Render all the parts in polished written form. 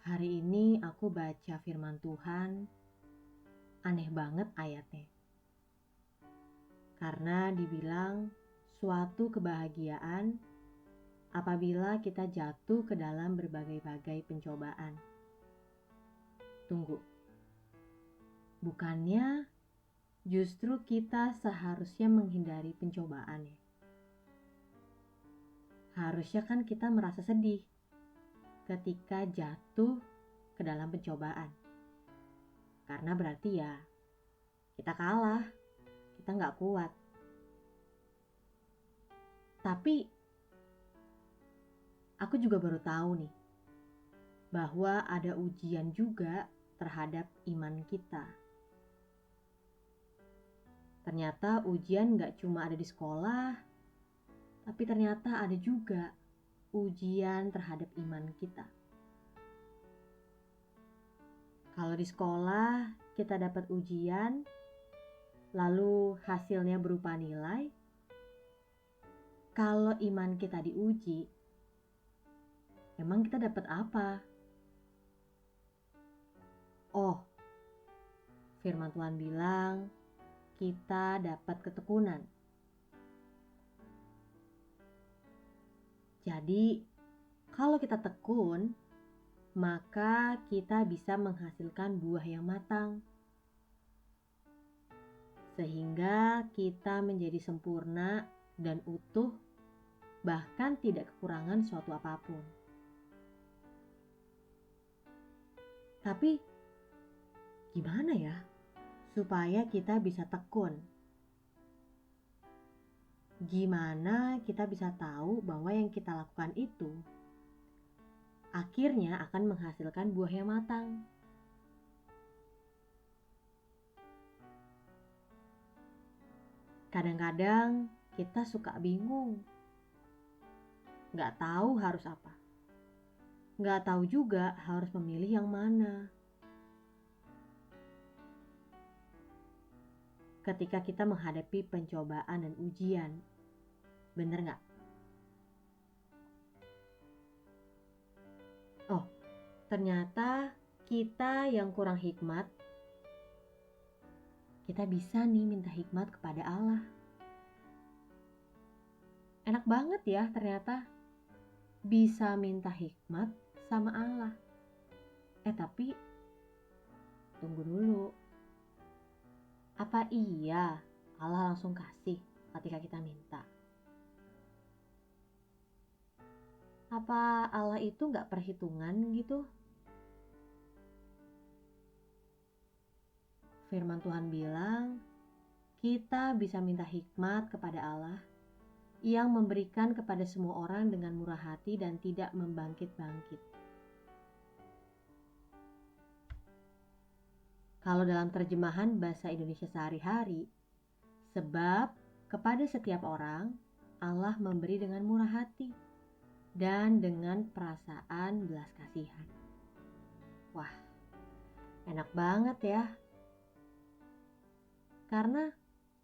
Hari ini aku baca firman Tuhan, aneh banget ayatnya. Karena dibilang suatu kebahagiaan apabila kita jatuh ke dalam berbagai-bagai pencobaan. Tunggu, bukannya justru kita seharusnya menghindari pencobaan ya? Harusnya kan kita merasa sedih ketika jatuh ke dalam pencobaan. Karena berarti ya kita kalah, kita nggak kuat. Tapi aku juga baru tahu nih bahwa ada ujian juga terhadap iman kita. Ternyata ujian nggak cuma ada di sekolah, tapi ternyata ada juga ujian terhadap iman kita. Kalau di sekolah kita dapat ujian, lalu hasilnya berupa nilai. Kalau iman kita diuji, emang kita dapat apa? Oh, firman Tuhan bilang kita dapat ketekunan. Jadi, kalau kita tekun, maka kita bisa menghasilkan buah yang matang. Sehingga kita menjadi sempurna dan utuh, bahkan tidak kekurangan suatu apapun. Tapi, gimana ya supaya kita bisa tekun? Gimana kita bisa tahu bahwa yang kita lakukan itu akhirnya akan menghasilkan buah yang matang? Kadang-kadang kita suka bingung, gak tahu harus apa, gak tahu juga harus memilih yang mana. Ketika kita menghadapi pencobaan dan ujian, bener gak? Oh, ternyata kita yang kurang hikmat, kita bisa nih minta hikmat kepada Allah. Enak banget ya ternyata bisa minta hikmat sama Allah. Tapi tunggu dulu. Apa iya Allah langsung kasih ketika kita minta? Apa Allah itu gak perhitungan gitu? Firman Tuhan bilang, kita bisa minta hikmat kepada Allah yang memberikan kepada semua orang dengan murah hati dan tidak membangkit-bangkit. Kalau dalam terjemahan bahasa Indonesia sehari-hari, sebab kepada setiap orang Allah memberi dengan murah hati dan dengan perasaan belas kasihan. Wah, enak banget ya. Karena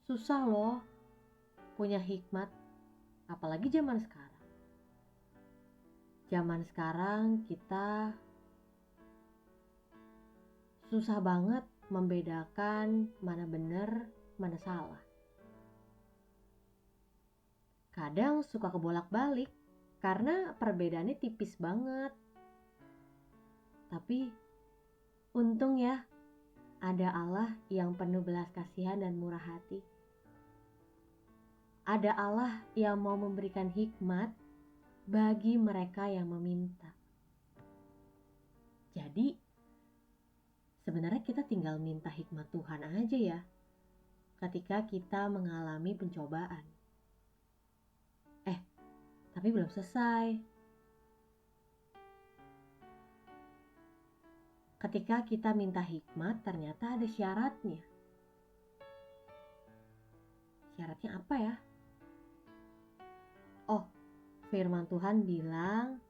susah loh punya hikmat, apalagi zaman sekarang. Zaman sekarang kita susah banget membedakan mana benar, mana salah. Kadang suka kebolak-balik karena perbedaannya tipis banget. Tapi untung ya ada Allah yang penuh belas kasihan dan murah hati. Ada Allah yang mau memberikan hikmat bagi mereka yang meminta. Jadi sebenarnya kita tinggal minta hikmat Tuhan aja ya ketika kita mengalami pencobaan. Tapi belum selesai. Ketika kita minta hikmat, ternyata ada syaratnya. Syaratnya apa ya? Oh, firman Tuhan bilang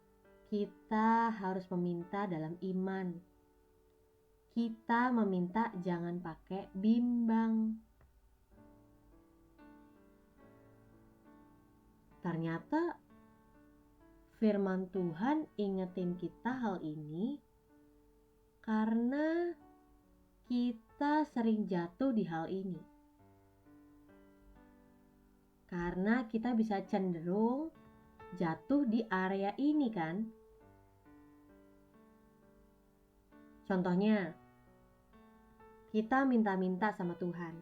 kita harus meminta dalam iman. Kita meminta jangan pakai bimbang. Ternyata firman Tuhan ingetin kita hal ini Karena kita sering jatuh di hal ini. Karena kita bisa cenderung jatuh di area ini kan. Contohnya, kita minta-minta sama Tuhan,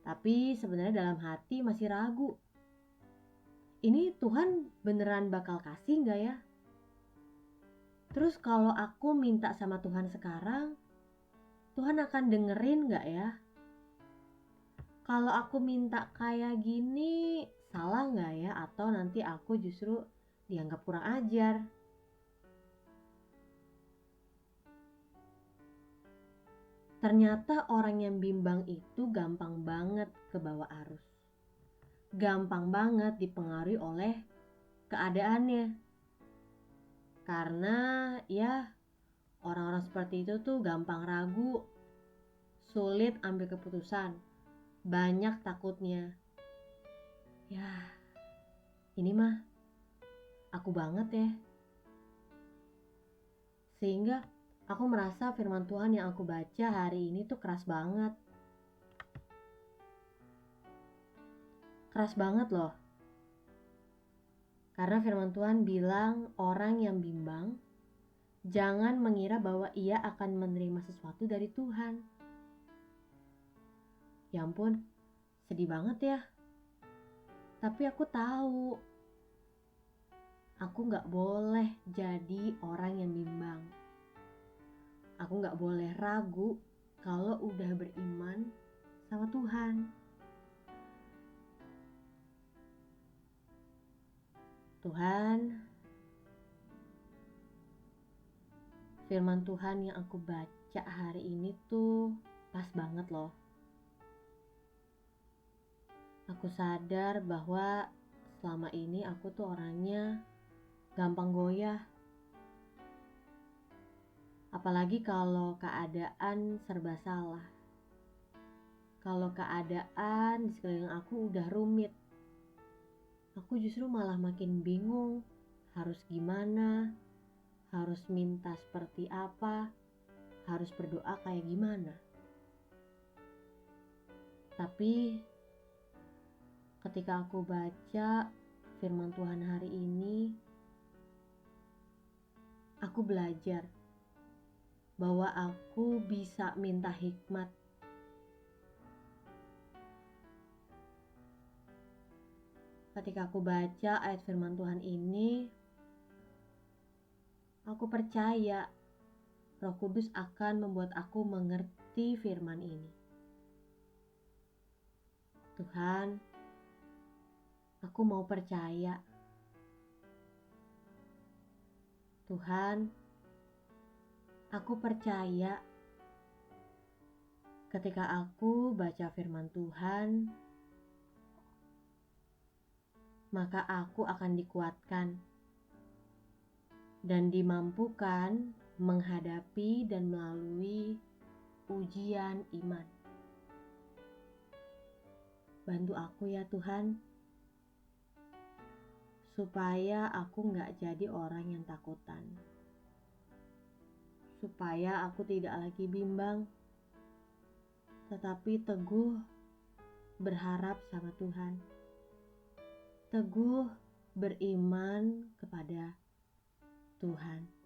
tapi sebenarnya dalam hati masih ragu. Ini Tuhan beneran bakal kasih gak ya? Terus kalau aku minta sama Tuhan sekarang, Tuhan akan dengerin gak ya? Kalau aku minta kayak gini, salah gak ya? Atau nanti aku justru dianggap kurang ajar? Ternyata orang yang bimbang itu gampang banget ke bawah arus. Gampang banget dipengaruhi oleh keadaannya. Karena ya orang-orang seperti itu tuh gampang ragu, sulit ambil keputusan, banyak takutnya. Ya, ini mah aku banget ya. Sehingga aku merasa firman Tuhan yang aku baca hari ini tuh keras banget. Keras banget loh. Karena firman Tuhan bilang orang yang bimbang jangan mengira bahwa ia akan menerima sesuatu dari Tuhan. Ya ampun, sedih banget ya. Tapi aku tahu aku gak boleh jadi orang yang bimbang. Aku gak boleh ragu kalau udah beriman sama Tuhan. Tuhan, firman Tuhan yang aku baca hari ini tuh pas banget loh. Aku sadar bahwa selama ini aku tuh orangnya gampang goyah. Apalagi kalau keadaan serba salah. Kalau keadaan di sekeliling aku udah rumit, aku justru malah makin bingung harus gimana, harus minta seperti apa, harus berdoa kayak gimana. Tapi ketika aku baca firman Tuhan hari ini, aku belajar bahwa aku bisa minta hikmat. Ketika aku baca ayat firman Tuhan ini, aku percaya Roh Kudus akan membuat aku mengerti firman ini. Tuhan, aku mau percaya. Tuhan, aku percaya ketika aku baca firman Tuhan, maka aku akan dikuatkan dan dimampukan menghadapi dan melalui ujian iman. Bantu aku ya Tuhan, supaya aku gak jadi orang yang takutan. Supaya aku tidak lagi bimbang, tetapi teguh berharap sama Tuhan. Teguh beriman kepada Tuhan.